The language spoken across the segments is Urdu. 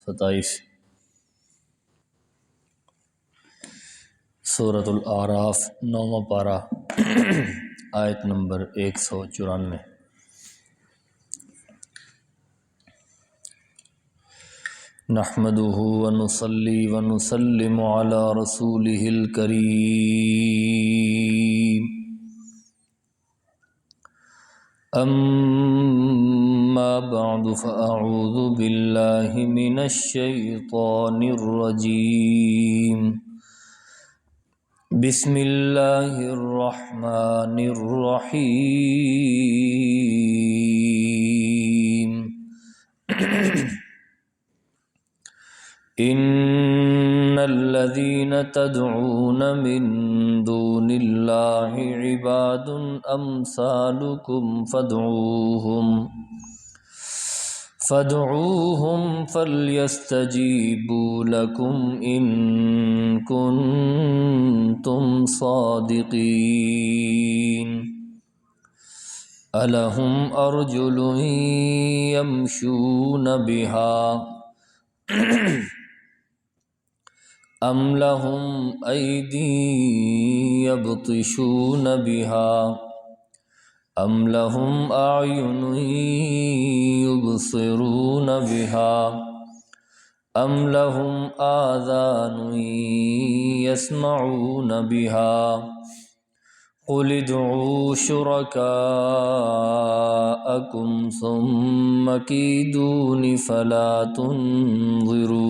27 سورۃ الاعراف 9واں پارہ آیت نمبر 194۔ نحمدہ ونصلی ونسلم علی رسولہ الکریم، اما بعد فاعوذ باللہ من الشیطان الرجیم، بسم اللہ الرحمن الرحیم۔ ان الذین تدعون من دون اللہ عباد امثالکم فادعوهم فلیستجیبوا لکم ان کنتم صادقین۔ الہم ارجل یمشون بها ام لهم ایدی یبطشون بها ام لهم اعین یبصرون بها ام لهم آذان یسمعون بها قل ادعوا شرکاءکم ثم کیدون فلا تنظرون۔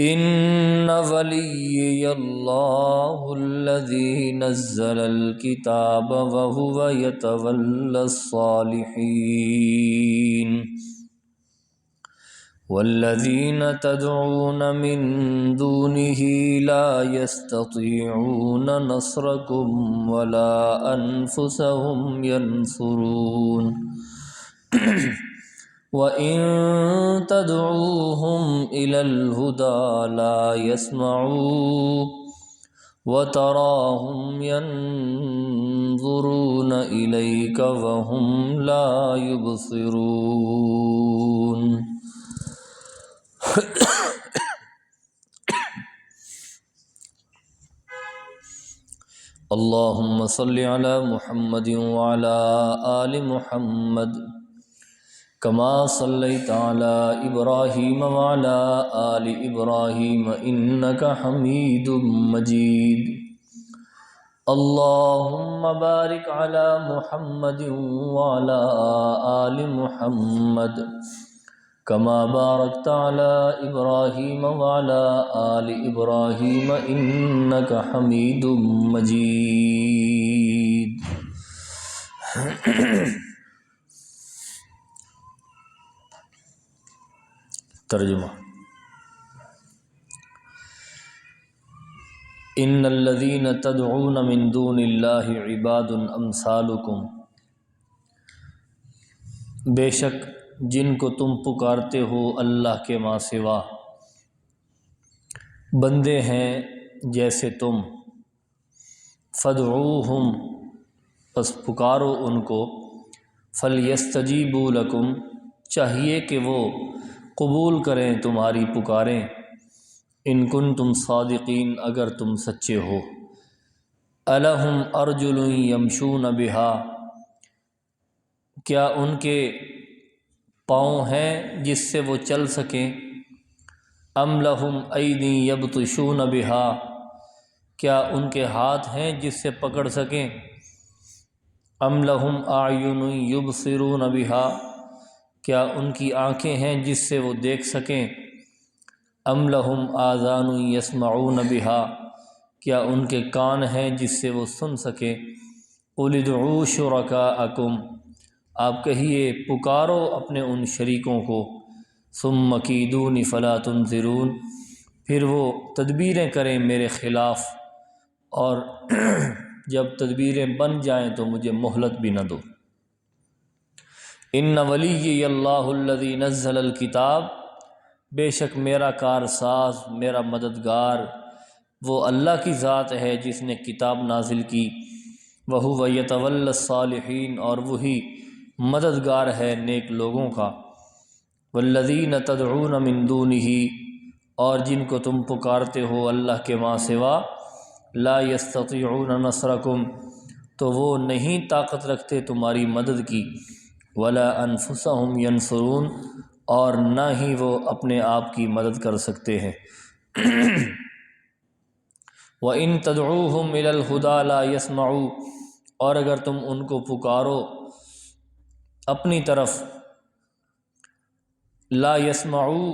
ان ولیی اللہ الذی نزل الکتاب وهو یتولی الصالحین، والذین تدعون من دونه لا یستطیعون نصرکم ولا انفسهم ینصرون۔ وَإِن تَدْعُوهُمْ إِلَى الْهُدَى لَا يَسْمَعُوا وَتَرَاهُمْ يَنظُرُونَ إِلَيْكَ وَهُمْ لَا يُبْصِرُونَ۔ اللهم صل على محمد وعلى آل محمد كما صليت على إبراهيم وعلى آل إبراهيم إنك حميد مجيد۔ اللهم بارك على محمد وعلى آل محمد كما باركت على إبراهيم وعلى آل إبراهيم إنك حميد مجيد۔ ترجمہ: ان الذین تدعون من دون اللہ عباد امثالکم، بے شک جن کو تم پکارتے ہو اللہ کے ماں سوا بندے ہیں جیسے تم۔ فادعوہم، پس پکارو ان کو، فلیستجیبوا لکم، چاہیے کہ وہ قبول کریں تمہاری پکاریں، ان کنتم صادقین، اگر تم سچے ہو۔ الہم ارجل یمشون بہا، کیا ان کے پاؤں ہیں جس سے وہ چل سکیں؟ ام لہم ایدی یبطشون بہا، کیا ان کے ہاتھ ہیں جس سے پکڑ سکیں؟ ام لہم اعین یبصرون بہا، کیا ان کی آنکھیں ہیں جس سے وہ دیکھ سکیں؟ ام لہم آذان یسمعون بہا، کیا ان کے کان ہیں جس سے وہ سن سکیں؟ قل ادعوا شرکاءکم، آپ کہیے پکارو اپنے ان شریکوں کو، ثم کیدون فلا تنظرون، پھر وہ تدبیریں کریں میرے خلاف، اور جب تدبیریں بن جائیں تو مجھے مہلت بھی نہ دو۔ ان ولیی اللہ الذی نزل الکتاب، بے شک میرا کارساز، میرا مددگار وہ اللہ کی ذات ہے جس نے کتاب نازل کی، وَهُوَ يَتَوَلَّى الصَّالِحِينَ، اور وہی مددگار ہے نیک لوگوں کا۔ والذین تدعون من دونہ، اور جن کو تم پکارتے ہو اللہ کے ماں سوا، لا یستطیعون نصرکم، تو وہ نہیں طاقت رکھتے تمہاری مدد کی، ولا انفسہم ینصرون، اور نہ ہی وہ اپنے آپ کی مدد کر سکتے ہیں۔ وَإِن تَدْعُوهُمْ إِلَى الْهُدَىٰ لَا يَسْمَعُوا، اور اگر تم ان کو پکارو اپنی طرف، لا يَسْمَعُوا،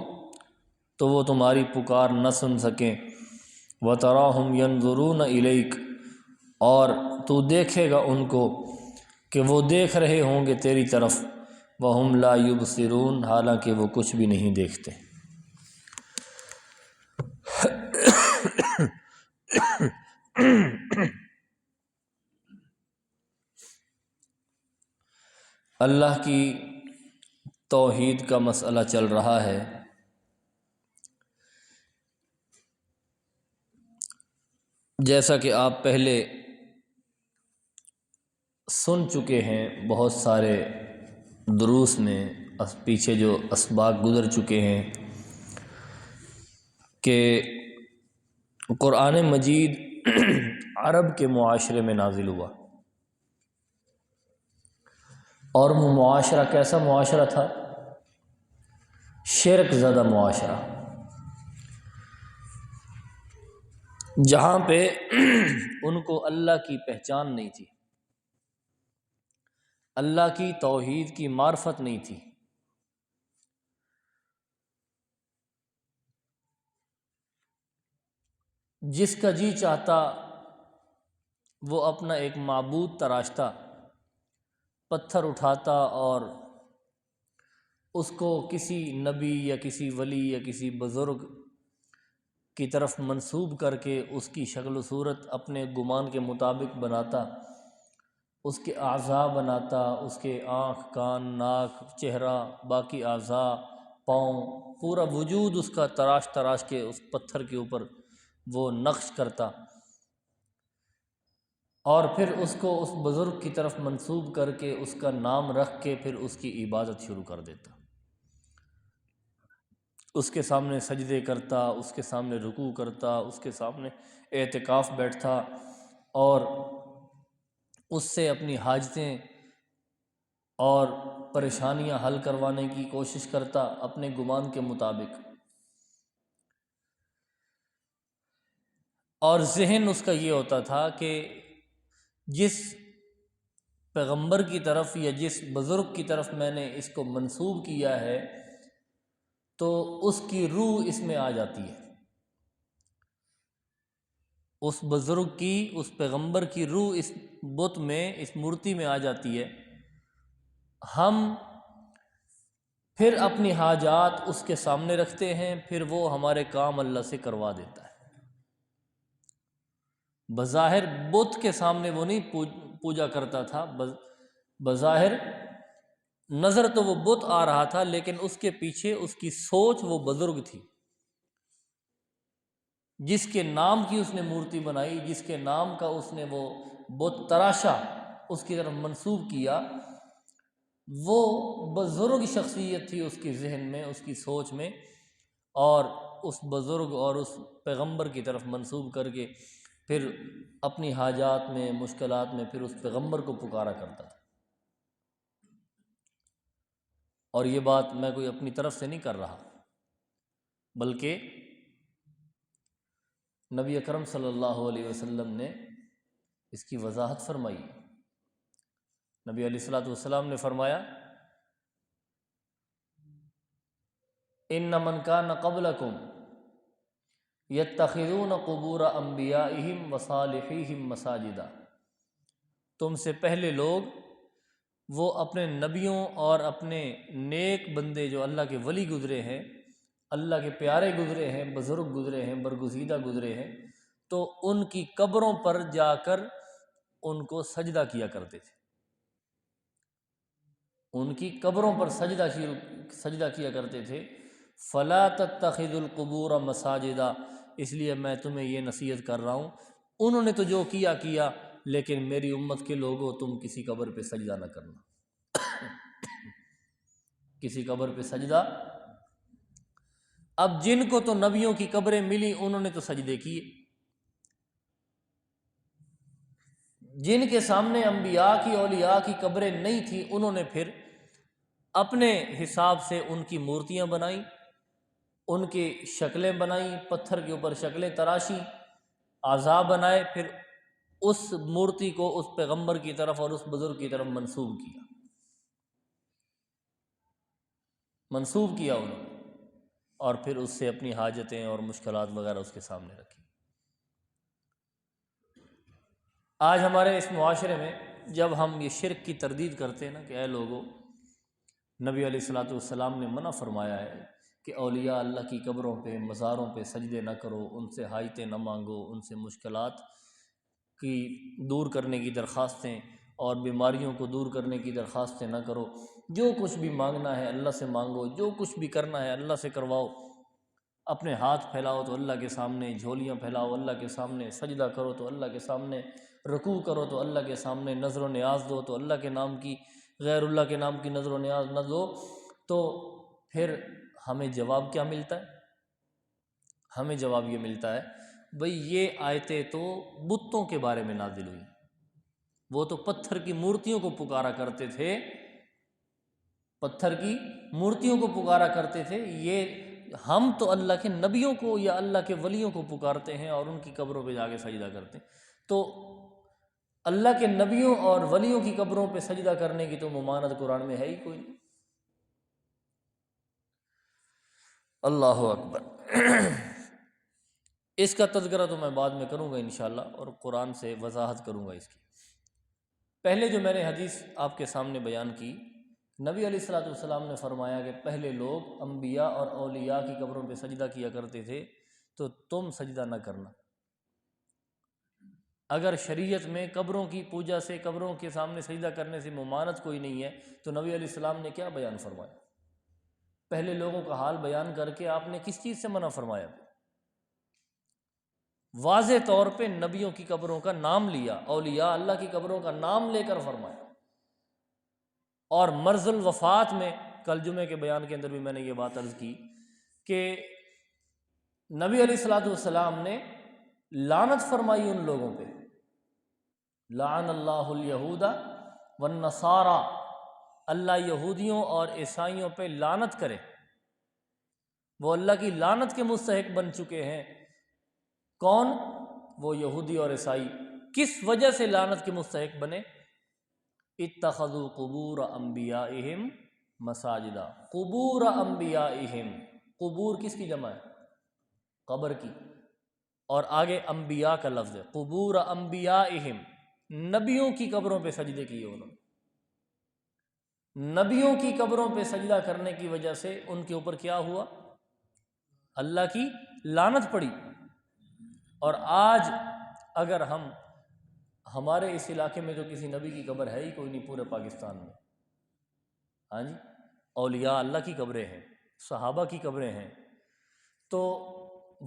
تو وہ تمہاری پکار نہ سن سکیں۔ وَتَرَاهُمْ يَنظُرُونَ إِلَيْكَ، اور تو دیکھے گا ان کو کہ وہ دیکھ رہے ہوں گے تیری طرف، وَهُمْ لَا يُبْصِرُونَ، حالانکہ وہ کچھ بھی نہیں دیکھتے۔ اللہ کی توحید کا مسئلہ چل رہا ہے۔ جیسا کہ آپ پہلے سن چکے ہیں بہت سارے دروس میں، پیچھے جو اسباق گزر چکے ہیں، کہ قرآن مجید عرب کے معاشرے میں نازل ہوا، اور وہ معاشرہ کیسا معاشرہ تھا؟ شرک زدہ معاشرہ، جہاں پہ ان کو اللہ کی پہچان نہیں تھی، اللہ کی توحید کی معرفت نہیں تھی۔ جس کا جی چاہتا وہ اپنا ایک معبود تراشتا، پتھر اٹھاتا اور اس کو کسی نبی یا کسی ولی یا کسی بزرگ کی طرف منسوب کر کے اس کی شکل و صورت اپنے گمان کے مطابق بناتا، اس کے اعضاء بناتا، اس کے آنکھ، کان، ناک، چہرہ، باقی اعضاء، پاؤں، پورا وجود اس کا تراش تراش کے اس پتھر کے اوپر وہ نقش کرتا، اور پھر اس کو اس بزرگ کی طرف منسوب کر کے اس کا نام رکھ کے پھر اس کی عبادت شروع کر دیتا، اس کے سامنے سجدے کرتا، اس کے سامنے رکوع کرتا، اس کے سامنے اعتکاف بیٹھتا، اور اس سے اپنی حاجتیں اور پریشانیاں حل کروانے کی کوشش کرتا اپنے گمان کے مطابق، اور ذہن اس کا یہ ہوتا تھا کہ جس پیغمبر کی طرف یا جس بزرگ کی طرف میں نے اس کو منسوب کیا ہے تو اس کی روح اس میں آ جاتی ہے، اس بزرگ کی، اس پیغمبر کی روح اس بت میں، اس مورتی میں آ جاتی ہے، ہم پھر اپنی حاجات اس کے سامنے رکھتے ہیں، پھر وہ ہمارے کام اللہ سے کروا دیتا ہے۔ بظاہر بت کے سامنے وہ نہیں پوجا کرتا تھا، بظاہر نظر تو وہ بت آ رہا تھا، لیکن اس کے پیچھے اس کی سوچ وہ بزرگ تھی، جس کے نام کی اس نے مورتی بنائی، جس کے نام کا اس نے وہ بت تراشا، اس کی طرف منسوب کیا، وہ بزرگ شخصیت تھی اس کی ذہن میں، اس کی سوچ میں، اور اس بزرگ اور اس پیغمبر کی طرف منسوب کر کے پھر اپنی حاجات میں، مشکلات میں پھر اس پیغمبر کو پکارا کرتا تھا۔ اور یہ بات میں کوئی اپنی طرف سے نہیں کر رہا، بلکہ نبی اکرم صلی اللہ علیہ وسلم نے اس کی وضاحت فرمائی۔ نبی علیہ الصلوۃ والسلام نے فرمایا، ان من کان قبلکم یتخذون قبور انبیائہم وصالحیہم مساجدا، تم سے پہلے لوگ وہ اپنے نبیوں اور اپنے نیک بندے جو اللہ کے ولی گزرے ہیں، اللہ کے پیارے گزرے ہیں، بزرگ گزرے ہیں، برگزیدہ گزرے ہیں، تو ان کی قبروں پر جا کر ان کو سجدہ کیا کرتے تھے، ان کی قبروں پر سجدہ کیا کرتے تھے۔ فلا تتخذوا القبور مساجدا، اس لیے میں تمہیں یہ نصیحت کر رہا ہوں، انہوں نے تو جو کیا، لیکن میری امت کے لوگوں تم کسی قبر پہ سجدہ نہ کرنا، کسی قبر پہ سجدہ اب جن کو تو نبیوں کی قبریں ملی انہوں نے تو سجدے کیے، جن کے سامنے انبیاء کی اولیاء کی قبریں نہیں تھیں انہوں نے پھر اپنے حساب سے ان کی مورتیاں بنائیں، ان کی شکلیں بنائیں، پتھر کے اوپر شکلیں تراشی، اعضاء بنائے، پھر اس مورتی کو اس پیغمبر کی طرف اور اس بزرگ کی طرف منسوب کیا انہوں نے، اور پھر اس سے اپنی حاجتیں اور مشکلات وغیرہ اس کے سامنے رکھی۔ آج ہمارے اس معاشرے میں جب ہم یہ شرک کی تردید کرتے ہیں نا کہ اے لوگو، نبی علیہ الصلوۃ والسلام نے منع فرمایا ہے کہ اولیاء اللہ کی قبروں پہ، مزاروں پہ سجدے نہ کرو، ان سے حاجتیں نہ مانگو، ان سے مشکلات کی دور کرنے کی درخواستیں اور بیماریوں کو دور کرنے کی درخواستیں نہ کرو، جو کچھ بھی مانگنا ہے اللہ سے مانگو، جو کچھ بھی کرنا ہے اللہ سے کرواؤ، اپنے ہاتھ پھیلاؤ تو اللہ کے سامنے، جھولیاں پھیلاؤ اللہ کے سامنے، سجدہ کرو تو اللہ کے سامنے، رکوع کرو تو اللہ کے سامنے، نظر و نیاز دو تو اللہ کے نام کی، غیر اللہ کے نام کی نظر و نیاز نہ دو، تو پھر ہمیں جواب کیا ملتا ہے؟ ہمیں جواب یہ ملتا ہے بھئی یہ آیتیں تو بتوں کے بارے میں نازل ہوئی، وہ تو پتھر کی مورتیوں کو پکارا کرتے تھے، پتھر کی مورتیوں کو پکارا کرتے تھے، یہ ہم تو اللہ کے نبیوں کو یا اللہ کے ولیوں کو پکارتے ہیں اور ان کی قبروں پہ جا کے سجدہ کرتے ہیں۔ تو اللہ کے نبیوں اور ولیوں کی قبروں پہ سجدہ کرنے کی تو ممانعت قرآن میں ہے ہی کوئی نہیں۔ اللہ اکبر۔ اس کا تذکرہ تو میں بعد میں کروں گا انشاءاللہ، اور قرآن سے وضاحت کروں گا اس کی۔ پہلے جو میں نے حدیث آپ کے سامنے بیان کی، نبی علیہ الصلوۃ والسلام نے فرمایا کہ پہلے لوگ انبیاء اور اولیاء کی قبروں پہ سجدہ کیا کرتے تھے، تو تم سجدہ نہ کرنا۔ اگر شریعت میں قبروں کی پوجا سے، قبروں کے سامنے سجدہ کرنے سے ممانعت کوئی نہیں ہے، تو نبی علیہ السلام نے کیا بیان فرمایا؟ پہلے لوگوں کا حال بیان کر کے آپ نے کس چیز سے منع فرمایا؟ واضح طور پہ نبیوں کی قبروں کا نام لیا، اولیاء اللہ کی قبروں کا نام لے کر فرمایا۔ اور مرض الوفات میں، کل جمعے کے بیان کے اندر بھی میں نے یہ بات عرض کی کہ نبی علیہ الصلوۃ والسلام نے لعنت فرمائی ان لوگوں پہ، لعن اللہ الیہود والنصارى، اللہ یہودیوں اور عیسائیوں پہ لعنت کرے، وہ اللہ کی لعنت کے مستحق بن چکے ہیں۔ کون؟ وہ یہودی اور عیسائی۔ کس وجہ سے لعنت کے مستحق بنے؟ اتخذوا قبور انبیائہم مساجدا، قبور انبیائہم، قبور کس کی جمع ہے؟ قبر کی، اور آگے انبیاء کا لفظ ہے، قبور انبیائہم، نبیوں کی قبروں پہ سجدے کیے انہوں نے۔ نبیوں کی قبروں پہ سجدہ کرنے کی وجہ سے ان کے اوپر کیا ہوا؟ اللہ کی لعنت پڑی۔ اور آج اگر ہمارے اس علاقے میں تو کسی نبی کی قبر ہے ہی کوئی نہیں پورے پاکستان میں، ہاں جی، اولیاء اللہ کی قبریں ہیں، صحابہ کی قبریں ہیں، تو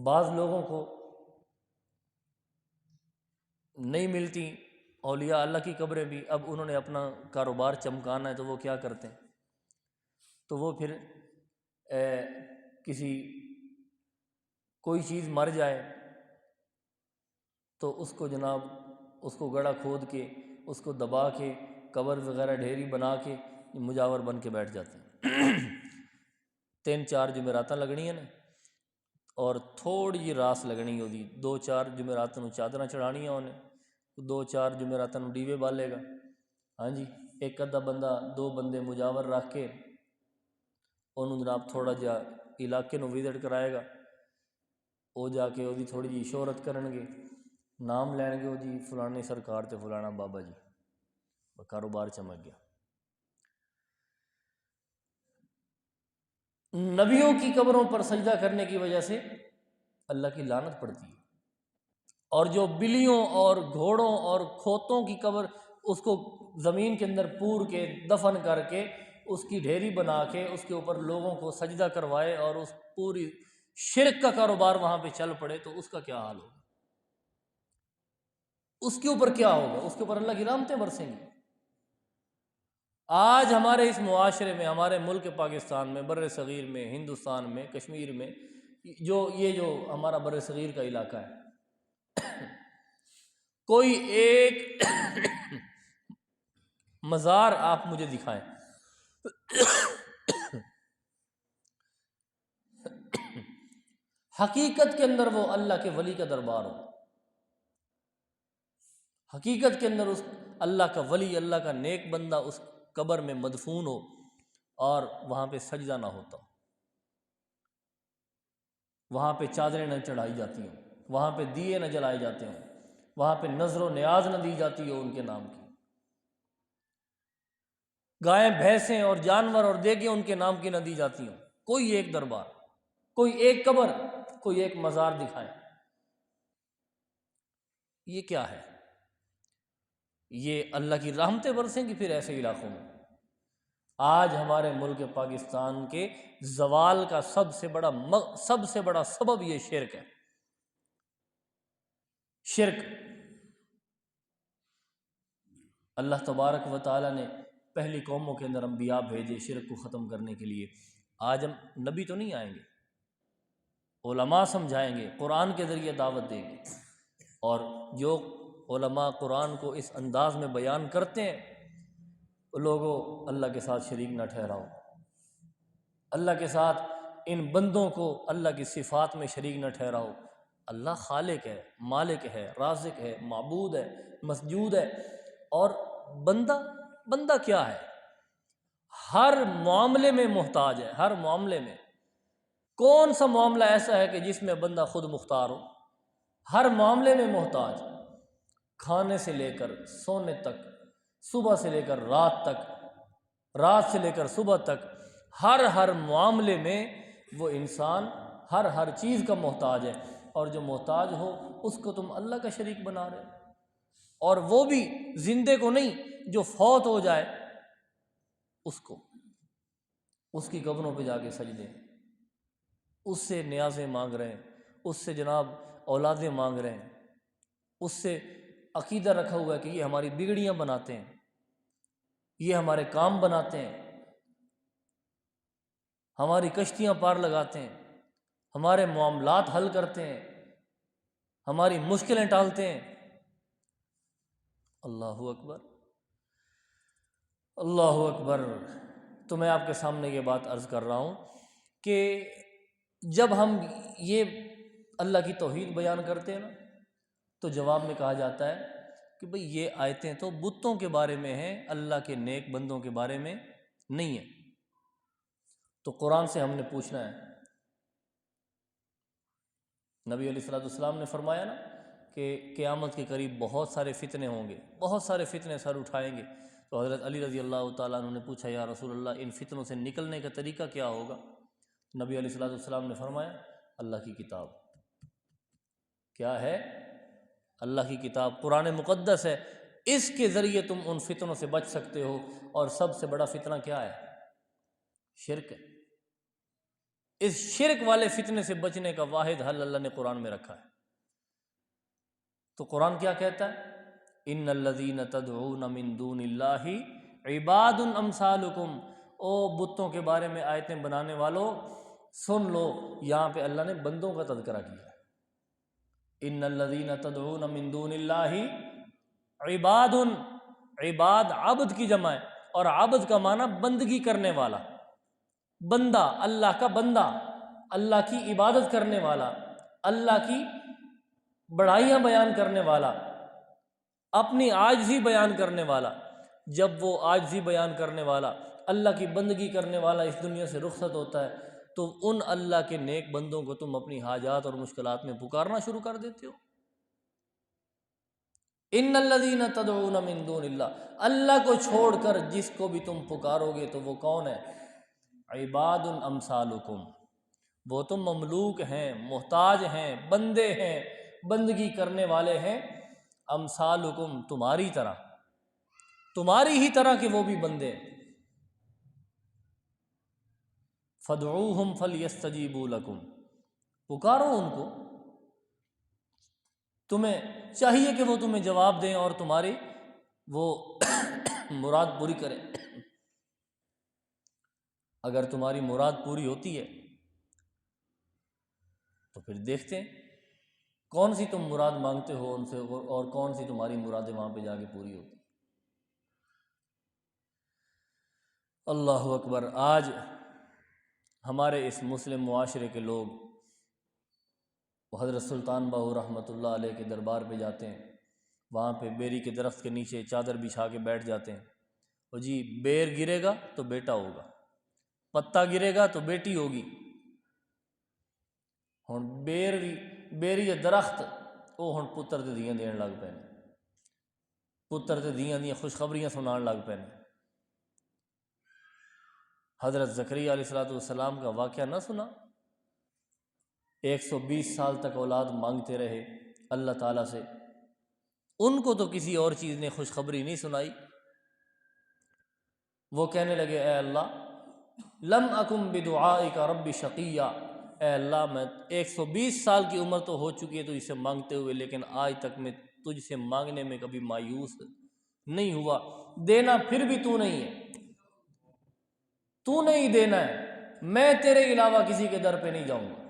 بعض لوگوں کو نہیں ملتی اولیاء اللہ کی قبریں بھی، اب انہوں نے اپنا کاروبار چمکانا ہے تو وہ کیا کرتے ہیں؟ تو وہ پھر کوئی چیز مر جائے تو اس کو جناب اس کو گڑھا کھود کے، اس کو دبا کے، قبر وغیرہ ڈھیری بنا کے مجاور بن کے بیٹھ جاتے ہیں۔ 3-4 جمعراتاں لگنی ہیں نا، اور تھوڑی جی راس لگنی ہوتی، 2-4 جمعراتوں چادراں چڑھانیاں انہیں، 2-4 جمعراتوں ڈیوے بالے گا، ہاں جی، ایک ادھا بندہ 2 بندے مجاور رکھ کے انہوں جناب تھوڑا جا علاقے نو وزٹ کرائے گا، وہ جا کے وہ تھوڑی جی شہرت کرن گے، نام لین گے، وہ جی فلانے سرکار تے فلانا بابا جی، کاروبار چمک گیا۔ نبیوں کی قبروں پر سجدہ کرنے کی وجہ سے اللہ کی لعنت پڑتی ہے، اور جو بلیوں اور گھوڑوں اور کھوتوں کی قبر، اس کو زمین کے اندر پور کے دفن کر کے اس کی ڈھیری بنا کے اس کے اوپر لوگوں کو سجدہ کروائے اور اس پوری شرک کا کاروبار وہاں پہ چل پڑے، تو اس کا کیا حال ہوگا؟ اس کے اوپر کیا ہوگا؟ اس کے اوپر اللہ کی رحمتیں برسیں گی۔ آج ہمارے اس معاشرے میں، ہمارے ملک پاکستان میں، بر صغیر میں، ہندوستان میں، کشمیر میں جو ہمارا بر صغیر کا علاقہ ہے، کوئی ایک مزار آپ مجھے دکھائیں حقیقت کے اندر وہ اللہ کے ولی کا دربار ہو، حقیقت کے اندر اس اللہ کا ولی، اللہ کا نیک بندہ اس قبر میں مدفون ہو اور وہاں پہ سجدہ نہ ہوتا ہو، وہاں پہ چادریں نہ چڑھائی جاتی ہوں، وہاں پہ دیے نہ جلائے جاتے ہوں، وہاں پہ نذر و نیاز نہ دی جاتی ہو ان کے نام کی، گائیں بھینسیں اور جانور اور دیگیں ان کے نام کی نہ دی جاتی ہوں، کوئی ایک دربار، کوئی ایک قبر، کوئی ایک مزار دکھائیں۔ یہ کیا ہے؟ یہ اللہ کی رحمتیں برسیں گی پھر ایسے علاقوں میں۔ آج ہمارے ملک پاکستان کے زوال کا سب سے بڑا سبب یہ شرک ہے، شرک۔ اللہ تبارک و تعالیٰ نے پہلی قوموں کے اندر انبیاء بھیجے شرک کو ختم کرنے کے لیے۔ آج ہم نبی تو نہیں آئیں گے، علماء سمجھائیں گے، قرآن کے ذریعے دعوت دیں گے، اور جو علماء قرآن کو اس انداز میں بیان کرتے ہیں، لوگوں اللہ کے ساتھ شریک نہ ٹھہراؤ، اللہ کے ساتھ ان بندوں کو اللہ کی صفات میں شریک نہ ٹھہراؤ۔ اللہ خالق ہے، مالک ہے، رازق ہے، معبود ہے، مسجود ہے، اور بندہ کیا ہے؟ ہر معاملے میں محتاج ہے، ہر معاملے میں۔ کون سا معاملہ ایسا ہے کہ جس میں بندہ خود مختار ہو؟ ہر معاملے میں محتاج، کھانے سے لے کر سونے تک، صبح سے لے کر رات تک، رات سے لے کر صبح تک، ہر معاملے میں وہ انسان ہر چیز کا محتاج ہے، اور جو محتاج ہو اس کو تم اللہ کا شریک بنا رہے ہو، اور وہ بھی زندے کو نہیں، جو فوت ہو جائے اس کو، اس کی قبروں پہ جا کے سجدے، اس سے نیازیں مانگ رہے ہیں، اس سے جناب اولادیں مانگ رہے ہیں، اس سے عقیدہ رکھا ہوا ہے کہ یہ ہماری بگڑیاں بناتے ہیں، یہ ہمارے کام بناتے ہیں، ہماری کشتیاں پار لگاتے ہیں، ہمارے معاملات حل کرتے ہیں، ہماری مشکلیں ٹالتے ہیں۔ اللہ اکبر، اللہ اکبر۔ تو میں آپ کے سامنے یہ بات عرض کر رہا ہوں کہ جب ہم یہ اللہ کی توحید بیان کرتے ہیں نا، تو جواب میں کہا جاتا ہے کہ بھئی یہ آیتیں تو بتوں کے بارے میں ہیں، اللہ کے نیک بندوں کے بارے میں نہیں ہیں۔ تو قرآن سے ہم نے پوچھنا ہے۔ نبی علیہ السلام نے فرمایا نا کہ قیامت کے قریب بہت سارے فتنے ہوں گے، بہت سارے فتنے سر اٹھائیں گے۔ تو حضرت علی رضی اللہ تعالیٰ عنہ نے پوچھا، یا رسول اللہ ان فتنوں سے نکلنے کا طریقہ کیا ہوگا؟ نبی علیہ السلام نے فرمایا، اللہ کی کتاب۔ کیا ہے؟ اللہ کی کتاب، قرآن مقدس ہے، اس کے ذریعے تم ان فتنوں سے بچ سکتے ہو۔ اور سب سے بڑا فتنہ کیا ہے؟ شرک ہے۔ اس شرک والے فتنے سے بچنے کا واحد حل اللہ نے قرآن میں رکھا ہے۔ تو قرآن کیا کہتا ہے؟ ان الذین تدعون من دون اللہ عباد امثالکم۔ او بتوں کے بارے میں آیتیں بنانے والوں سن لو، یہاں پہ اللہ نے بندوں کا تذکرہ کیا ہے۔ ان الذین تدعون من دون اللہ عباد، عباد عبد کی جمع ہے، اور عبد کا معنی بندگی کرنے والا، بندہ، اللہ کا بندہ، اللہ کی عبادت کرنے والا، اللہ کی بڑائیاں بیان کرنے والا، اپنی عاجزی بیان کرنے والا۔ جب وہ عاجزی بیان کرنے والا، اللہ کی بندگی کرنے والا اس دنیا سے رخصت ہوتا ہے، تو ان اللہ کے نیک بندوں کو تم اپنی حاجات اور مشکلات میں پکارنا شروع کر دیتے ہو۔ ان الذین تدعون من دون اللہ، اللہ کو چھوڑ کر جس کو بھی تم پکارو گے تو وہ کون ہے؟ عباد امثالکم، وہ تو مملوک ہیں، محتاج ہیں، بندے ہیں، بندگی کرنے والے ہیں، امثالکم، تمہاری طرح، تمہاری ہی طرح کہ وہ بھی بندے ہیں۔ فدعوہم فلیستجیبوا لکم، پکارو ان کو، تمہیں چاہیے کہ وہ تمہیں جواب دیں اور تمہاری وہ مراد پوری کریں۔ اگر تمہاری مراد پوری ہوتی ہے تو پھر دیکھتے ہیں کون سی تم مراد مانگتے ہو ان سے اور کون سی تمہاری مرادیں وہاں پہ جا کے پوری ہوتی۔ اللہ اکبر۔ آج ہمارے اس مسلم معاشرے کے لوگ حضرت سلطان باہو رحمۃ اللہ علیہ کے دربار پہ جاتے ہیں، وہاں پہ بیری کے درخت کے نیچے چادر بچھا کے بیٹھ جاتے ہیں، اور جی بیر گرے گا تو بیٹا ہوگا، پتا گرے گا تو بیٹی ہوگی۔ ہن بیری یا درخت وہ ہن پتر تے دھیاں دین لگ پے، پتر تے دھیاں دیاں خوشخبریاں سنان لگ پے۔ حضرت زکریا علیہ السلام کا واقعہ نہ سنا؟ 120 سال تک اولاد مانگتے رہے اللہ تعالیٰ سے، ان کو تو کسی اور چیز نے خوشخبری نہیں سنائی۔ وہ کہنے لگے اے اللہ لم اکم بدعائک رب شقیہ، اے اللہ میں 120 سال کی عمر تو ہو چکی ہے تو اسے مانگتے ہوئے، لیکن آج تک میں تجھ سے مانگنے میں کبھی مایوس نہیں ہوا، دینا پھر بھی تو نہیں ہے، تو نہیں دینا ہے، میں تیرے علاوہ کسی کے در پہ نہیں جاؤں گا،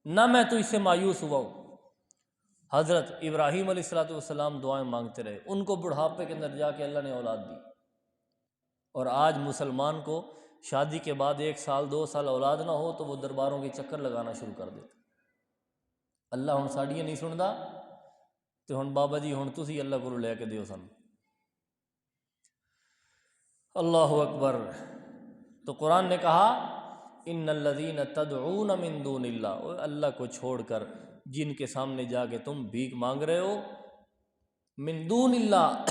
نہ میں تو اس سے مایوس ہوا ہوں۔ حضرت ابراہیم علیہ السلام دعائیں مانگتے رہے، ان کو بڑھاپے کے اندر جا کے اللہ نے اولاد دی، اور آج مسلمان کو شادی کے بعد 1 سال 2 سال اولاد نہ ہو تو وہ درباروں کے چکر لگانا شروع کر دیتا۔ اللہ ہن ساڈیاں نہیں سندا تو ہن بابا جی ہن تسی اللہ کو لے کے دیو سن۔ اللہ اکبر۔ تو قرآن نے کہا ان الذین تدعون من دون اللہ، اللہ کو چھوڑ کر جن کے سامنے جا کے تم بھیک مانگ رہے ہو، من دون اللہ،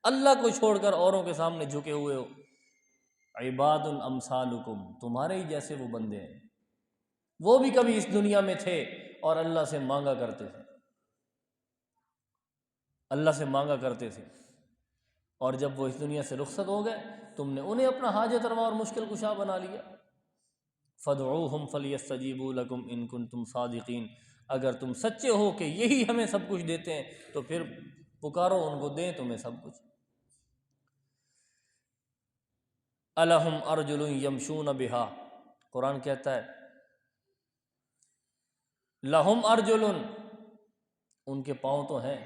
اللہ کو چھوڑ کر اوروں کے سامنے جھکے ہوئے ہو، عباد امثالکم، تمہارے ہی جیسے وہ بندے ہیں، وہ بھی کبھی اس دنیا میں تھے اور اللہ سے مانگا کرتے تھے، اللہ سے مانگا کرتے تھے، اور جب وہ اس دنیا سے رخصت ہو گئے تم نے انہیں اپنا حاجت روا اور مشکل کشا بنا لیا۔ فادعوہم فلیستجیبوا لکم ان کنتم صادقین، اگر تم سچے ہو کہ یہی ہمیں سب کچھ دیتے ہیں تو پھر پکارو ان کو، دیں تمہیں سب کچھ۔ الہم ارجل یمشون بہا، قرآن کہتا ہے لہم ارجل، ان کے پاؤں تو ہیں،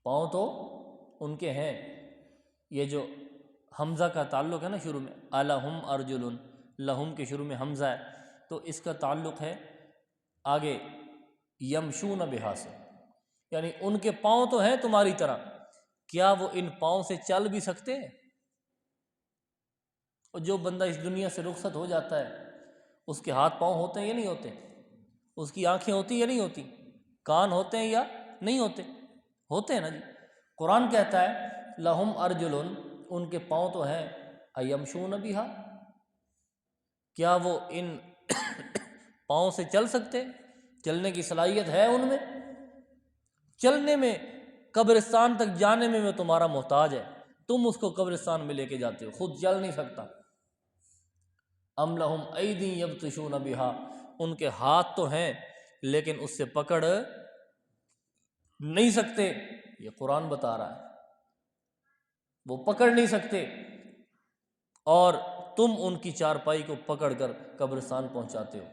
پاؤں تو ان کے ہیں، یہ جو حمزہ کا تعلق ہے نا شروع میں، الہم ارجل، لہم کے شروع میں حمزہ ہے تو اس کا تعلق ہے آگے یمشون بہا سے، یعنی ان کے پاؤں تو ہیں تمہاری طرح، کیا وہ ان پاؤں سے چل بھی سکتے ہیں؟ اور جو بندہ اس دنیا سے رخصت ہو جاتا ہے اس کے ہاتھ پاؤں ہوتے ہیں یا نہیں ہوتے؟ اس کی آنکھیں ہوتی یا نہیں ہوتی؟ کان ہوتے ہیں یا نہیں ہوتے؟ ہوتے ہیں نا جی۔ قرآن کہتا ہے لہم ارجل، ان کے پاؤں تو ہیں، ایمشون بہا، کیا وہ ان پاؤں سے چل سکتے؟ چلنے کی صلاحیت ہے ان میں؟ چلنے میں، قبرستان تک جانے میں وہ تمہارا محتاج ہے، تم اس کو قبرستان میں لے کے جاتے ہو، خود چل نہیں سکتا۔ ام لہم ایدی یبطشون بہا، ان کے ہاتھ تو ہیں لیکن اس سے پکڑ نہیں سکتے، یہ قرآن بتا رہا ہے، وہ پکڑ نہیں سکتے، اور تم ان کی چارپائی کو پکڑ کر قبرستان پہنچاتے ہو،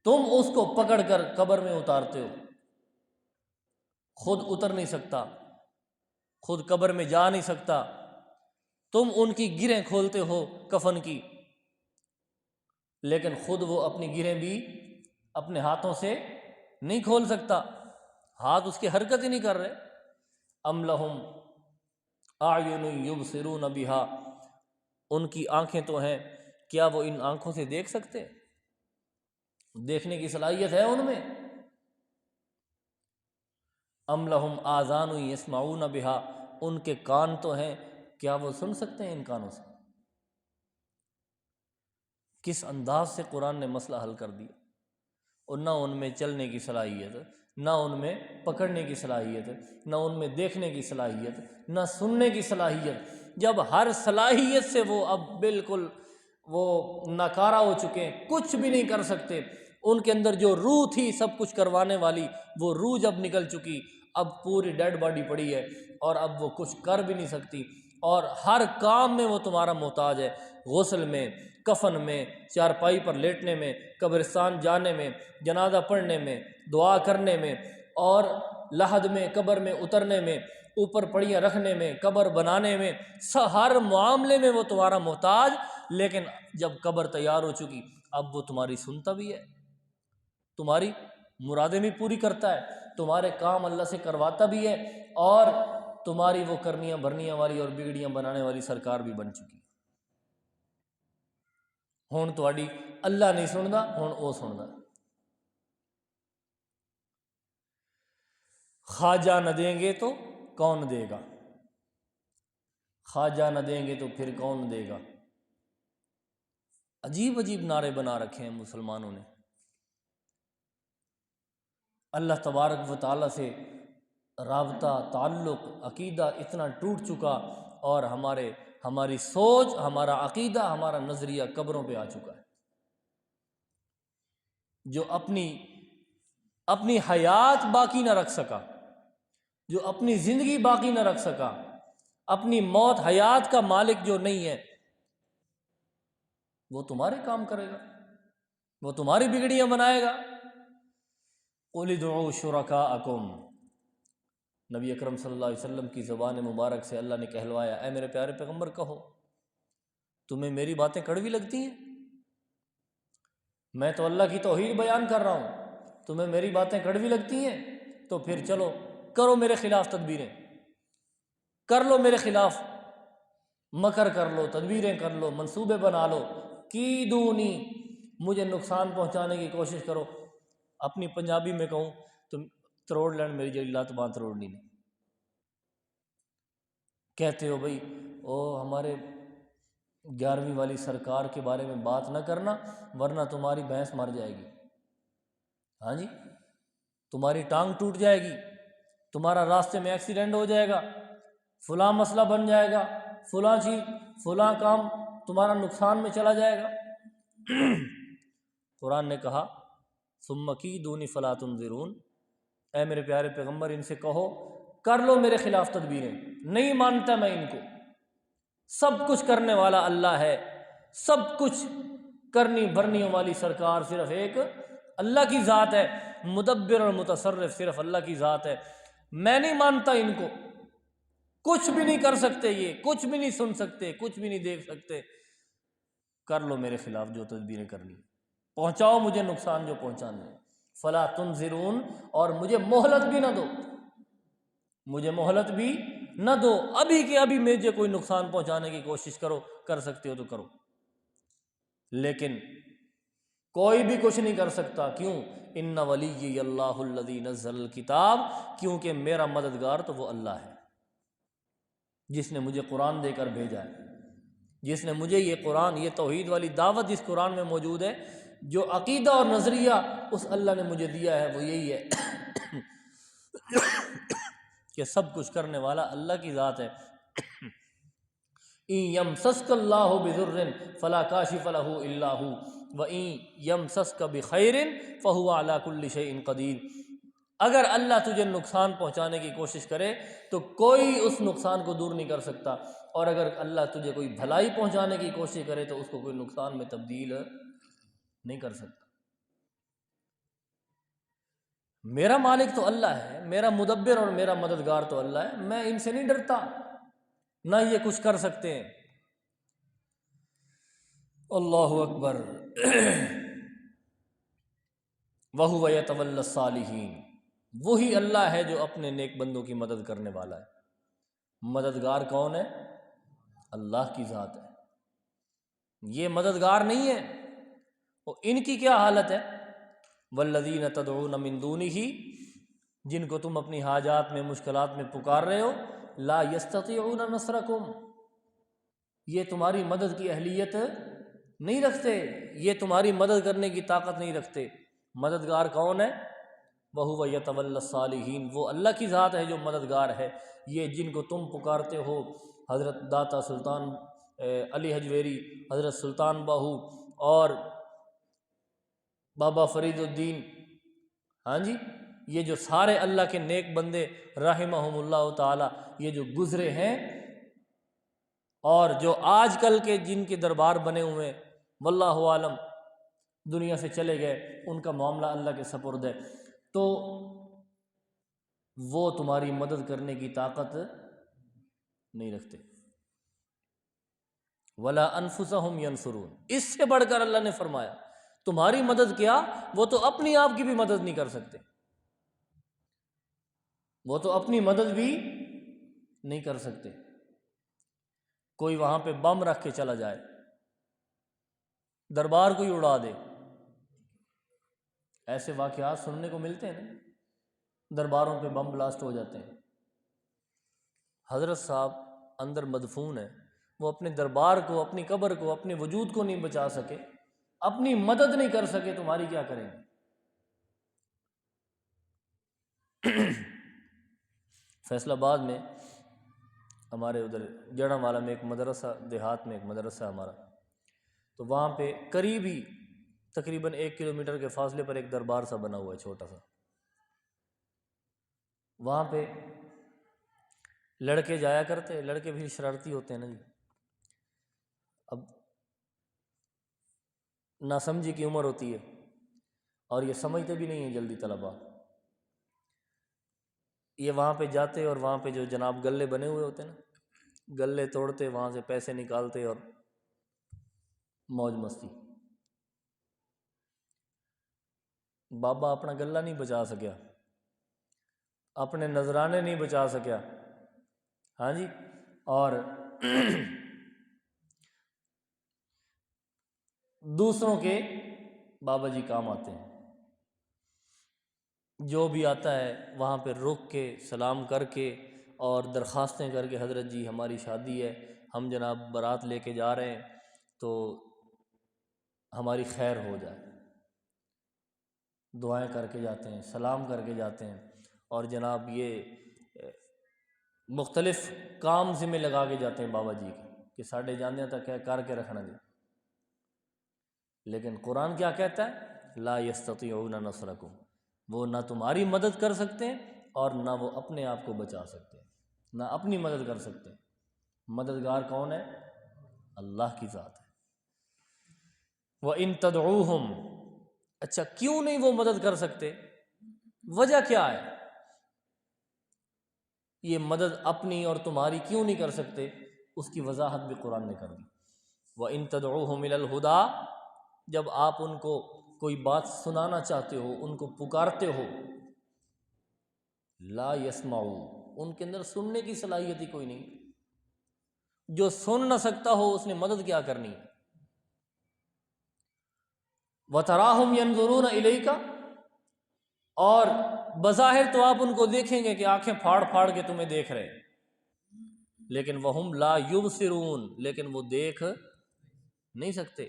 تم اس کو پکڑ کر قبر میں اتارتے ہو، خود اتر نہیں سکتا، خود قبر میں جا نہیں سکتا، تم ان کی گرہیں کھولتے ہو کفن کی، لیکن خود وہ اپنی گرہیں بھی اپنے ہاتھوں سے نہیں کھول سکتا، ہاتھ اس کی حرکت ہی نہیں کر رہے۔ ام لہم اعین یبصرون بہا، ان کی آنکھیں تو ہیں، کیا وہ ان آنکھوں سے دیکھ سکتے؟ دیکھنے کی صلاحیت ہے ان میں؟ ام لہم آذان یسمعون بہا، ان کے کان تو ہیں، کیا وہ سن سکتے ہیں ان کانوں سے؟ کس انداز سے قرآن نے مسئلہ حل کر دیا، اور نہ ان میں چلنے کی صلاحیت، نہ ان میں پکڑنے کی صلاحیت، نہ ان میں دیکھنے کی صلاحیت، نہ سننے کی صلاحیت، جب ہر صلاحیت سے وہ اب بالکل وہ ناکارہ ہو چکے ہیں، کچھ بھی نہیں کر سکتے، ان کے اندر جو روح تھی سب کچھ کروانے والی، وہ روح جب نکل چکی، اب پوری ڈیڈ باڈی پڑی ہے اور اب وہ کچھ کر بھی نہیں سکتی، اور ہر کام میں وہ تمہارا محتاج ہے، غسل میں، کفن میں، چارپائی پر لیٹنے میں، قبرستان جانے میں، جنازہ پڑھنے میں، دعا کرنے میں، اور لحد میں، قبر میں اترنے میں، اوپر پڑیاں رکھنے میں، قبر بنانے میں، ہر معاملے میں وہ تمہارا محتاج۔ لیکن جب قبر تیار ہو چکی اب وہ تمہاری سنتا بھی ہے، تمہاری مرادیں بھی پوری کرتا ہے، تمہارے کام اللہ سے کرواتا بھی ہے، اور تمہاری وہ کرنیاں بھرنیاں والی اور بگڑیاں بنانے والی سرکار بھی بن چکی۔ ہن تہاڈی اللہ نہیں سندا، ہن او سندا۔ خواجہ نہ دیں گے تو کون دے گا، خواجہ نہ دیں گے تو پھر کون دے گا۔ عجیب عجیب نعرے بنا رکھے ہیں مسلمانوں نے۔ اللہ تبارک و تعالیٰ سے رابطہ، تعلق، عقیدہ اتنا ٹوٹ چکا، اور ہماری سوچ، ہمارا عقیدہ، ہمارا نظریہ قبروں پہ آ چکا ہے۔ جو اپنی حیات باقی نہ رکھ سکا، جو اپنی زندگی باقی نہ رکھ سکا، اپنی موت حیات کا مالک جو نہیں ہے، وہ تمہارے کام کرے گا، وہ تمہاری بگڑیاں بنائے گا۔ قُلِ ادْعُوا شُرَكَاءَكُمْ، نبی اکرم صلی اللہ علیہ وسلم کی زبان مبارک سے اللہ نے کہلوایا، اے میرے پیارے پیغمبر کہو، تمہیں میری باتیں کڑوی لگتی ہیں؟ میں تو اللہ کی توحید بیان کر رہا ہوں، تمہیں میری باتیں کڑوی لگتی ہیں؟ تو پھر چلو کرو میرے خلاف تدبیریں، کر لو میرے خلاف مکر، کر لو تدبیریں، کر لو منصوبے بنا لو، کی دونی، مجھے نقصان پہنچانے کی کوشش کرو۔ اپنی پنجابی میں کہوں تو تروڑ لین میری جڑی لات بان تروڑنی نہیں۔ کہتے ہو بھائی او ہمارے 11ویں والی سرکار کے بارے میں بات نہ کرنا ورنہ تمہاری بھینس مر جائے گی، ہاں جی، تمہاری ٹانگ ٹوٹ جائے گی، تمہارا راستے میں ایکسیڈنٹ ہو جائے گا، فلاں مسئلہ بن جائے گا، فلاں چیز، فلاں کام تمہارا نقصان میں چلا جائے گا۔ قرآن نے کہا ثم کیدونی فلا تنظرون، اے میرے پیارے پیغمبر ان سے کہو کر لو میرے خلاف تدبیریں، نہیں مانتا میں ان کو۔ سب کچھ کرنے والا اللہ ہے، سب کچھ کرنی بھرنیوں والی سرکار صرف ایک اللہ کی ذات ہے، مدبر اور متصرف صرف اللہ کی ذات ہے۔ میں نہیں مانتا ان کو، کچھ بھی نہیں کر سکتے، یہ کچھ بھی نہیں سن سکتے، کچھ بھی نہیں دیکھ سکتے، کر لو میرے خلاف جو تدبیریں کرنی، پہنچاؤ مجھے نقصان جو پہنچانا ہے۔ فلا تنظرون، اور مجھے مہلت بھی نہ دو، مجھے مہلت بھی نہ دو، ابھی کہ ابھی مجھے کوئی نقصان پہنچانے کی کوشش کرو، کر سکتے ہو تو کرو، لیکن کوئی بھی کچھ نہیں کر سکتا۔ کیوں؟ ان ولی اللہ الذی نزل الکتاب، کیونکہ میرا مددگار تو وہ اللہ ہے جس نے مجھے قرآن دے کر بھیجا ہے، جس نے مجھے یہ قرآن، یہ توحید والی دعوت جس قرآن میں موجود ہے، جو عقیدہ اور نظریہ اس اللہ نے مجھے دیا ہے وہ یہی ہے کہ سب کچھ کرنے والا اللہ کی ذات ہے۔ ان یمسسک اللہ بضر فلا کاشف له الا هو وان یمسسک بخیر فهو علی کل شیء قدیر، اگر اللہ تجھے نقصان پہنچانے کی کوشش کرے تو کوئی اس نقصان کو دور نہیں کر سکتا، اور اگر اللہ تجھے کوئی بھلائی پہنچانے کی کوشش کرے تو اس کو کوئی نقصان میں تبدیل نہیں کر سکتا۔ میرا مالک تو اللہ ہے، میرا مدبر اور میرا مددگار تو اللہ ہے، میں ان سے نہیں ڈرتا، نہ یہ کچھ کر سکتے ہیں۔ اللہ اکبر۔ وَهُوَ يَتَوَلَّى الصَّالِحِينَ، وہی اللہ ہے جو اپنے نیک بندوں کی مدد کرنے والا ہے۔ مددگار کون ہے؟ اللہ کی ذات ہے، یہ مددگار نہیں ہے۔ اور ان کی کیا حالت ہے؟ وَالَّذِينَ تَدْعُونَ مِن دُونِهِ، جن کو تم اپنی حاجات میں، مشکلات میں پکار رہے ہو، لا يستطيعون نصركم، یہ تمہاری مدد کی اہلیت نہیں رکھتے، یہ تمہاری مدد کرنے کی طاقت نہیں رکھتے۔ مددگار کون ہے؟ وَهُوَ يَتَوَلَّى الصَّالِحِينَ، وہ اللہ کی ذات ہے جو مددگار ہے۔ یہ جن کو تم پکارتے ہو، حضرت داتا سلطان علی حجویری، حضرت سلطان باہو اور بابا فرید الدین، ہاں جی، یہ جو سارے اللہ کے نیک بندے رحمہم اللہ تعالی، یہ جو گزرے ہیں، اور جو آج کل کے جن کے دربار بنے ہوئے ہیں واللہ عالم دنیا سے چلے گئے، ان کا معاملہ اللہ کے سپرد ہے، تو وہ تمہاری مدد کرنے کی طاقت نہیں رکھتے۔ ولا انفسہم ینصرون، اس سے بڑھ کر اللہ نے فرمایا تمہاری مدد کیا، وہ تو اپنی آپ کی بھی مدد نہیں کر سکتے، وہ تو اپنی مدد بھی نہیں کر سکتے۔ کوئی وہاں پہ بم رکھ کے چلا جائے، دربار کو ہی اڑا دے، ایسے واقعات سننے کو ملتے ہیں نا، درباروں پہ بم بلاسٹ ہو جاتے ہیں۔ حضرت صاحب اندر مدفون ہے، وہ اپنے دربار کو، اپنی قبر کو، اپنے وجود کو نہیں بچا سکے، اپنی مدد نہیں کر سکے، تمہاری کیا کریں گے؟ فیصل آباد میں ہمارے ادھر جڑا والا میں ایک مدرسہ، دیہات میں ایک مدرسہ ہمارا، تو وہاں پہ قریب ہی تقریباً 1 کلومیٹر کے فاصلے پر ایک دربار سا بنا ہوا ہے چھوٹا سا۔ وہاں پہ لڑکے جایا کرتے، لڑکے بھی شرارتی ہوتے ہیں نا جی، اب ناسمجھی کی عمر ہوتی ہے اور یہ سمجھتے بھی نہیں ہیں جلدی طلباء، یہ وہاں پہ جاتے اور وہاں پہ جو جناب گلے بنے ہوئے ہوتے ہیں نا، گلے توڑتے، وہاں سے پیسے نکالتے اور موج مستی۔ بابا اپنا گلہ نہیں بچا سکیا، اپنے نذرانے نہیں بچا سکیا، ہاں جی، اور دوسروں کے بابا جی کام آتے ہیں۔ جو بھی آتا ہے وہاں پہ رک کے سلام کر کے اور درخواستیں کر کے، حضرت جی ہماری شادی ہے، ہم جناب بارات لے کے جا رہے ہیں، تو ہماری خیر ہو جائے، دعائیں کر کے جاتے ہیں، سلام کر کے جاتے ہیں، اور جناب یہ مختلف کام ذمہ لگا کے جاتے ہیں بابا جی کے کہ ساڈے جاندیاں تک کر کے رکھنا جی۔ لیکن قرآن کیا کہتا ہے؟ لا یستطیعون نصرکم، وہ نہ تمہاری مدد کر سکتے ہیں اور نہ وہ اپنے آپ کو بچا سکتے ہیں، نہ اپنی مدد کر سکتے ہیں۔ مددگار کون ہے؟ اللہ کی ذات ہے۔ وَإِن تَدْعُوهُمْ، اچھا کیوں نہیں وہ مدد کر سکتے؟ وجہ کیا ہے؟ یہ مدد اپنی اور تمہاری کیوں نہیں کر سکتے؟ اس کی وضاحت بھی قرآن نے کر دی۔ وَإِن تَدْعُوهُمْ إِلَى الْهُدَىٰ، جب آپ ان کو کوئی بات سنانا چاہتے ہو، ان کو پکارتے ہو، لا يسمعوا، ان کے اندر سننے کی صلاحیت ہی کوئی نہیں، جو سن نہ سکتا ہو اس نے مدد کیا کرنی ہے۔ وَتَرَاهُمْ يَنظُرُونَ إِلَيْكَ، اور بظاہر تو آپ ان کو دیکھیں گے کہ آنکھیں پھاڑ پھاڑ کے تمہیں دیکھ رہے ہیں، لیکن وَهُمْ لَا يُبْصِرُونَ، لیکن وہ دیکھ نہیں سکتے،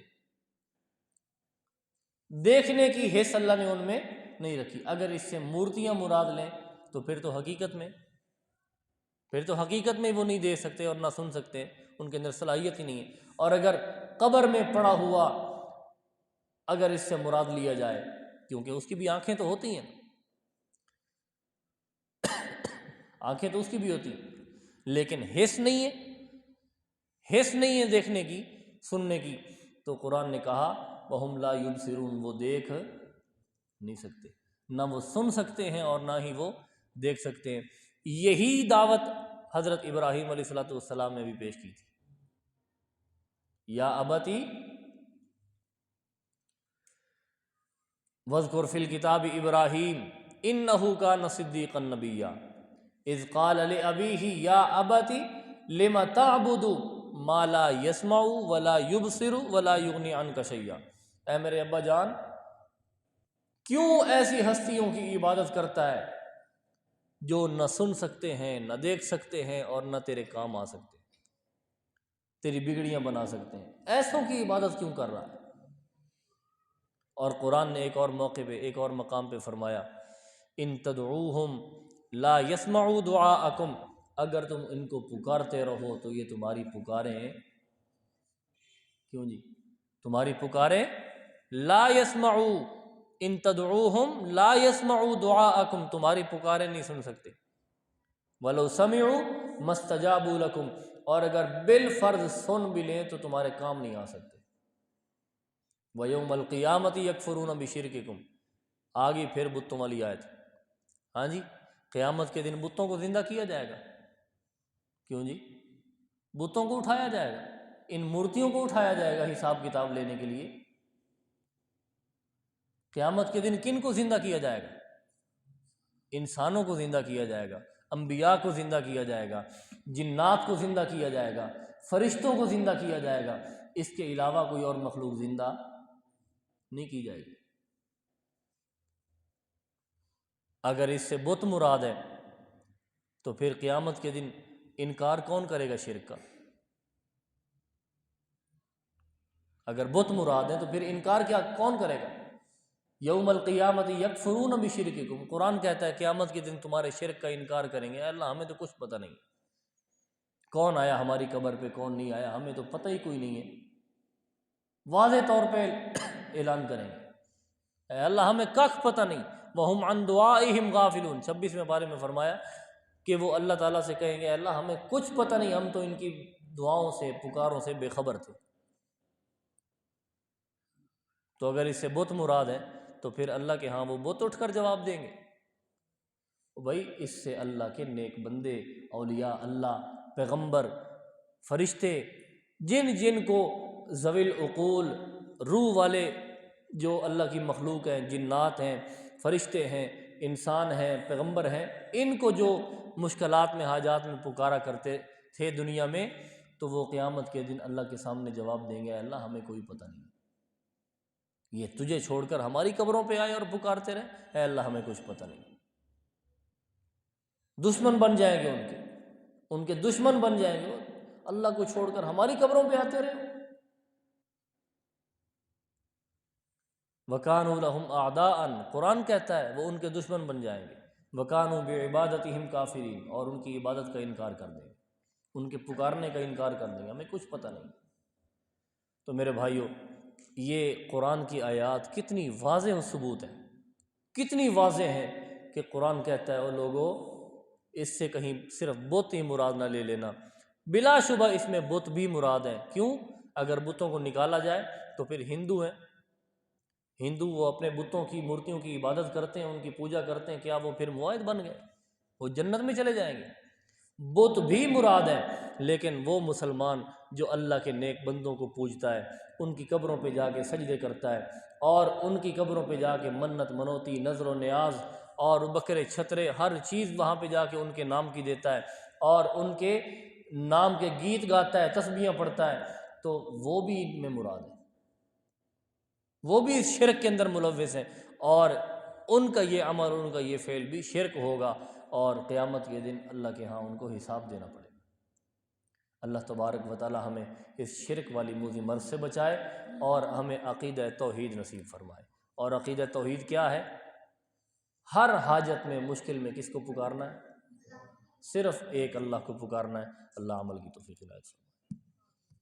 دیکھنے کی حس اللہ نے ان میں نہیں رکھی۔ اگر اس سے مورتیاں مراد لیں تو پھر تو حقیقت میں وہ نہیں دیکھ سکتے اور نہ سن سکتے، ان کے اندر صلاحیت ہی نہیں ہے۔ اور اگر قبر میں پڑا ہوا اگر اس سے مراد لیا جائے، کیونکہ اس کی بھی آنکھیں تو ہوتی ہیں، آنکھیں تو اس کی بھی ہوتی ہیں، لیکن حس نہیں ہے دیکھنے کی، سننے کی، تو قرآن نے کہا وَهُمْ لَا يُبْصِرُونَ، وہ دیکھ نہیں سکتے، نہ وہ سن سکتے ہیں اور نہ ہی وہ دیکھ سکتے ہیں۔ یہی دعوت حضرت ابراہیم علیہ السلام نے بھی پیش کی تھی، یا ابتی وَاذْكُرْ فِي الْكِتَابِ إِبْرَاهِيمَ إِنَّهُ كَانَ صِدِّيقًا نَبِيًّا إِذْ قَالَ لِأَبِيهِ يَا أَبَتِ لِمَ تَعْبُدُ مَا لَا يَسْمَعُ وَلَا يُبْصِرُ وَلَا يُغْنِي عَنْكَ شَيْئًا، اے میرے ابا جان کیوں ایسی ہستیوں کی عبادت کرتا ہے جو نہ سن سکتے ہیں، نہ دیکھ سکتے ہیں اور نہ تیرے کام آ سکتے، تیری بگڑیاں بنا سکتے ہیں، ایسوں کی عبادت کیوں کر رہا ہے؟ اور قرآن نے ایک اور موقع پہ، ایک اور مقام پہ فرمایا ان تدعوہم لا يسمعوا دعاءکم، اگر تم ان کو پکارتے رہو تو یہ تمہاری پکاریں کیوں جی؟ تمہاری پکاریں لا يسمعوا، ان تدعوہم لا يسمعوا دعاءکم، تمہاری پکاریں نہیں سن سکتے، ولو سمعوا ما استجابوا لکم، اور اگر بالفرض سن بھی لیں تو تمہارے کام نہیں آ سکتے۔ وَيَوْمَ الْقِيَامَةِ يَكْفُرُونَ بِشِرْكِكُمْ، آگے پھر بتوں والی آیت۔ ہاں جی، قیامت کے دن بتوں کو زندہ کیا جائے گا۔ کیوں جی؟ بتوں کو اٹھایا جائے گا، ان مورتیوں کو اٹھایا جائے گا حساب کتاب لینے کے لیے۔ قیامت کے دن کن کو زندہ کیا جائے گا؟ انسانوں کو زندہ کیا جائے گا، انبیاء کو زندہ کیا جائے گا، جنات کو زندہ کیا جائے گا، فرشتوں کو زندہ کیا جائے گا۔ اس کے علاوہ کوئی اور مخلوق زندہ نہیں کی جائے گی۔ اگر اس سے بت مراد ہے تو پھر قیامت کے دن انکار کون کرے گا شرک کا؟ اگر بت مراد ہے تو پھر انکار کیا کون کرے گا؟ یوم القیامت یکفرون بشرککم، قرآن کہتا ہے قیامت کے دن تمہارے شرک کا انکار کریں گے۔ اے اللہ ہمیں تو کچھ پتہ نہیں، کون آیا ہماری قبر پہ کون نہیں آیا ہمیں تو پتہ ہی کوئی نہیں ہے، واضح طور پہ اعلان کریں گے اے اللہ ہمیں کخ پتہ نہیں۔ وَهُمْ عَنْ دُعَائِهِمْ غَافِلُونَ، 26ویں پارے میں فرمایا کہ وہ اللہ تعالیٰ سے کہیں گے اے اللہ ہمیں کچھ پتہ نہیں، ہم تو ان کی دعاؤں سے پکاروں سے بے خبر تھے۔ تو اگر اس سے بت مراد ہے تو پھر اللہ کے ہاں وہ بت اٹھ کر جواب دیں گے۔ بھائی اس سے اللہ کے نیک بندے، اولیاء اللہ، پیغمبر، فرشتے، جن جن کو ذوی العقول، روح والے جو اللہ کی مخلوق ہیں، جنات ہیں، فرشتے ہیں، انسان ہیں، پیغمبر ہیں، ان کو جو مشکلات میں حاجات میں پکارا کرتے تھے دنیا میں، تو وہ قیامت کے دن اللہ کے سامنے جواب دیں گے اے اللہ ہمیں کوئی پتہ نہیں، یہ تجھے چھوڑ کر ہماری قبروں پہ آئے اور پکارتے رہے، اے اللہ ہمیں کچھ پتہ نہیں۔ دشمن بن جائیں گے ان کے دشمن بن جائیں گے، اللہ کو چھوڑ کر ہماری قبروں پہ آتے رہے۔ وَكَانُوا لَهُمْ أَعْدَاءً، قرآن کہتا ہے وہ ان کے دشمن بن جائیں گے۔ وَكَانُوا بِعِبَادَتِهِمْ كَافِرِينَ، اور ان کی عبادت کا انکار کر دیں گے، ان کے پکارنے کا انکار کر دیں گے، ہمیں کچھ پتہ نہیں۔ تو میرے بھائیوں، یہ قرآن کی آیات کتنی واضح و ثبوت ہے، کتنی واضح ہے کہ قرآن کہتا ہے او لوگو اس سے کہیں صرف بت ہی مراد نہ لے لینا، بلا شبہ اس میں بت بھی مراد ہیں۔ کیوں؟ اگر بتوں کو نکالا جائے تو پھر ہندو ہیں، ہندو وہ اپنے بتوں کی مورتیوں کی عبادت کرتے ہیں، ان کی پوجا کرتے ہیں، کیا وہ پھر موحد بن گئے؟ وہ جنت میں چلے جائیں گے؟ بت بھی مراد ہے، لیکن وہ مسلمان جو اللہ کے نیک بندوں کو پوجتا ہے، ان کی قبروں پہ جا کے سجدے کرتا ہے، اور ان کی قبروں پہ جا کے منت منوتی، نظر و نیاز اور بکرے چھترے ہر چیز وہاں پہ جا کے ان کے نام کی دیتا ہے، اور ان کے نام کے گیت گاتا ہے، تسبیحاں پڑھتا ہے، تو وہ بھی ان میں مراد ہے، وہ بھی اس شرک کے اندر ملوث ہیں، اور ان کا یہ عمل، ان کا یہ فعل بھی شرک ہوگا، اور قیامت کے دن اللہ کے ہاں ان کو حساب دینا پڑے گا۔ اللہ تبارک و تعالی ہمیں اس شرک والی موذی مرض سے بچائے اور ہمیں عقیدہ توحید نصیب فرمائے۔ اور عقیدہ توحید کیا ہے؟ ہر حاجت میں، مشکل میں کس کو پکارنا ہے؟ صرف ایک اللہ کو پکارنا ہے۔ اللہ عمل کی توفیق عنایت فرمائے۔